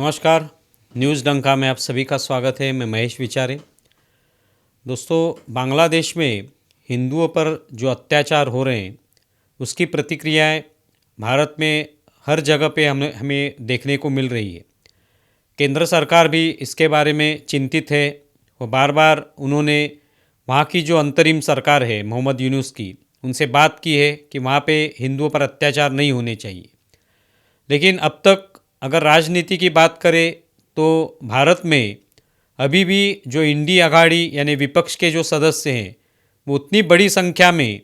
नमस्कार। न्यूज़ डंका में आप सभी का स्वागत है। मैं महेश विचारे। दोस्तों, बांग्लादेश में हिंदुओं पर जो अत्याचार हो रहे हैं उसकी प्रतिक्रियाएं भारत में हर जगह पे हमें देखने को मिल रही है। केंद्र सरकार भी इसके बारे में चिंतित है और बार बार उन्होंने वहाँ की जो अंतरिम सरकार है मोहम्मद यूनुस की, उनसे बात की है कि वहाँ पे हिंदुओं पर अत्याचार नहीं होने चाहिए। लेकिन अब तक अगर राजनीति की बात करें तो भारत में अभी भी जो इंडी अघाड़ी यानी विपक्ष के जो सदस्य हैं वो उतनी बड़ी संख्या में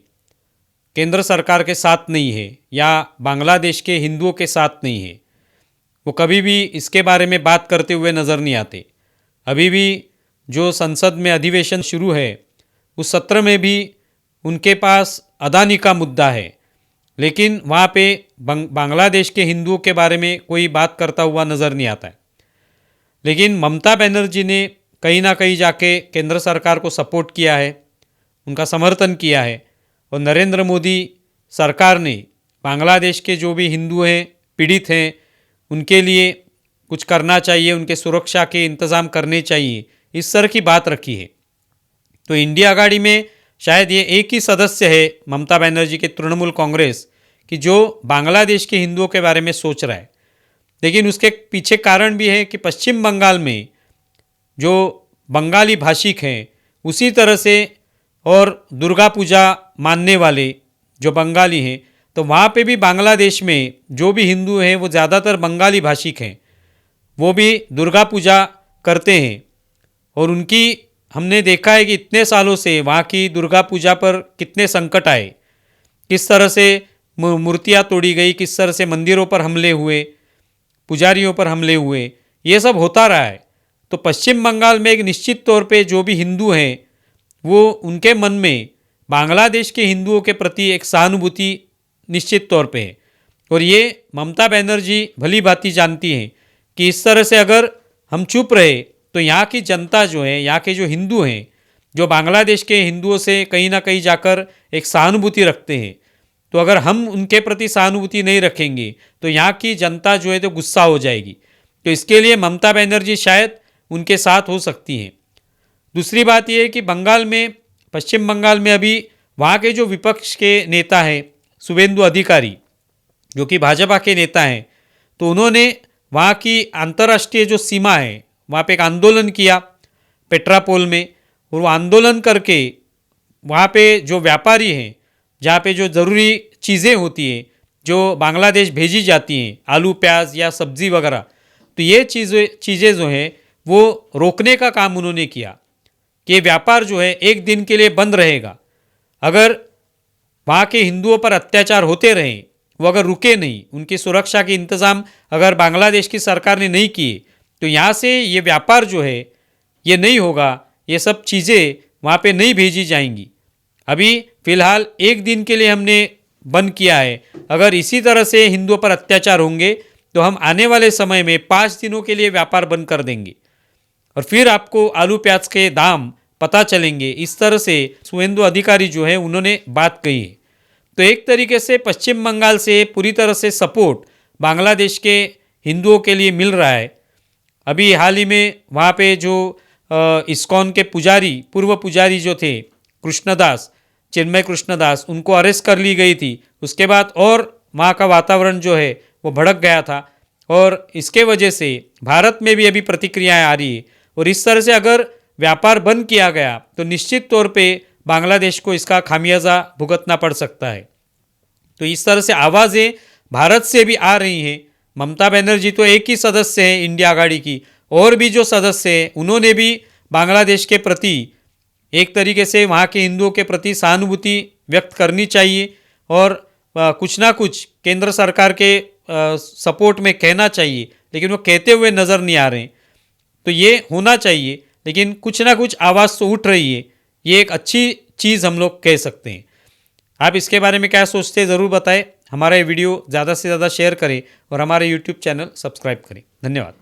केंद्र सरकार के साथ नहीं है या बांग्लादेश के हिंदुओं के साथ नहीं है। वो कभी भी इसके बारे में बात करते हुए नज़र नहीं आते। अभी भी जो संसद में अधिवेशन शुरू है उस सत्र में भी उनके पास अदानी का मुद्दा है, लेकिन वहाँ पे बांग्लादेश के हिंदुओं के बारे में कोई बात करता हुआ नज़र नहीं आता है। लेकिन ममता बनर्जी ने कहीं ना कहीं जाके केंद्र सरकार को सपोर्ट किया है, उनका समर्थन किया है और नरेंद्र मोदी सरकार ने बांग्लादेश के जो भी हिंदू हैं, पीड़ित हैं, उनके लिए कुछ करना चाहिए, उनके सुरक्षा के इंतज़ाम करने चाहिए, इस तरह की बात रखी है। तो इंडिया आघाड़ी में शायद ये एक ही सदस्य है ममता बनर्जी के तृणमूल कांग्रेस कि जो बांग्लादेश के हिंदुओं के बारे में सोच रहा है। लेकिन उसके पीछे कारण भी है कि पश्चिम बंगाल में जो बंगाली भाषिक हैं उसी तरह से और दुर्गा पूजा मानने वाले जो बंगाली हैं, तो वहाँ पे भी बांग्लादेश में जो भी हिंदू हैं वो ज़्यादातर बंगाली भाषिक हैं, वो भी दुर्गा पूजा करते हैं। और उनकी हमने देखा है कि इतने सालों से वहाँ की दुर्गा पूजा पर कितने संकट आए, किस तरह से मूर्तियाँ तोड़ी गई, किस तरह से मंदिरों पर हमले हुए, पुजारियों पर हमले हुए, ये सब होता रहा है। तो पश्चिम बंगाल में एक निश्चित तौर पे जो भी हिंदू हैं वो उनके मन में बांग्लादेश के हिंदुओं के प्रति एक सहानुभूति निश्चित तौर पे है। और ये ममता बनर्जी भली भांति जानती हैं कि इस तरह से अगर हम चुप रहे तो यहाँ की जनता जो है, यहाँ के जो हिंदू हैं, जो बांग्लादेश के हिंदुओं से कहीं ना कहीं जाकर एक सहानुभूति रखते हैं, तो अगर हम उनके प्रति सहानुभूति नहीं रखेंगे तो यहाँ की जनता जो है तो गुस्सा हो जाएगी। तो इसके लिए ममता बनर्जी शायद उनके साथ हो सकती हैं। दूसरी बात यह है कि बंगाल में, पश्चिम बंगाल में अभी वहाँ के जो विपक्ष के नेता हैं शुभेंदु अधिकारी, जो कि भाजपा के नेता हैं, तो उन्होंने वहाँ की अंतर्राष्ट्रीय जो सीमा है वहाँ पे एक आंदोलन किया पेट्रापोल में। और वो आंदोलन करके वहाँ पे जो व्यापारी हैं, जहाँ पे जो ज़रूरी चीज़ें होती हैं जो बांग्लादेश भेजी जाती हैं, आलू प्याज या सब्ज़ी वगैरह, तो ये चीज़ें जो हैं वो रोकने का काम उन्होंने किया कि व्यापार जो है एक दिन के लिए बंद रहेगा। अगर वहाँ के हिंदुओं पर अत्याचार होते रहें, वो अगर रुके नहीं, उनकी सुरक्षा के इंतज़ाम अगर बांग्लादेश की सरकार ने नहीं किए, तो यहाँ से ये व्यापार जो है ये नहीं होगा, ये सब चीज़ें वहाँ पे नहीं भेजी जाएंगी। अभी फ़िलहाल एक दिन के लिए हमने बंद किया है। अगर इसी तरह से हिंदुओं पर अत्याचार होंगे तो हम आने वाले समय में 5 दिनों के लिए व्यापार बंद कर देंगे और फिर आपको आलू प्याज के दाम पता चलेंगे। इस तरह से शुभेंदु अधिकारी जो है उन्होंने बात कही है। तो एक तरीके से पश्चिम बंगाल से पूरी तरह से सपोर्ट बांग्लादेश के हिंदुओं के लिए मिल रहा है। अभी हाल ही में वहाँ पे जो इस्कॉन के पुजारी, पूर्व पुजारी जो थे कृष्णदास, चिन्मय कृष्णदास, उनको अरेस्ट कर ली गई थी। उसके बाद और वहाँ का वातावरण जो है वो भड़क गया था और इसके वजह से भारत में भी अभी प्रतिक्रियाएं आ रही है। और इस तरह से अगर व्यापार बंद किया गया तो निश्चित तौर पे बांग्लादेश को इसका खामियाजा भुगतना पड़ सकता है। तो इस तरह से आवाज़ें भारत से भी आ रही हैं। ममता बनर्जी तो एक ही सदस्य है इंडिया आघाड़ी की, और भी जो सदस्य हैं उन्होंने भी बांग्लादेश के प्रति एक तरीके से वहाँ के हिंदुओं के प्रति सहानुभूति व्यक्त करनी चाहिए और कुछ ना कुछ केंद्र सरकार के सपोर्ट में कहना चाहिए, लेकिन वो कहते हुए नज़र नहीं आ रहे हैं। तो ये होना चाहिए, लेकिन कुछ ना कुछ आवाज़ तो उठ रही है। ये एक अच्छी चीज़ हम लोग कह सकते हैं। आप इसके बारे में क्या सोचते हैं ज़रूर बताएं। हमारा ये वीडियो ज़्यादा से ज़्यादा शेयर करें और हमारे यूट्यूब चैनल सब्सक्राइब करें। धन्यवाद।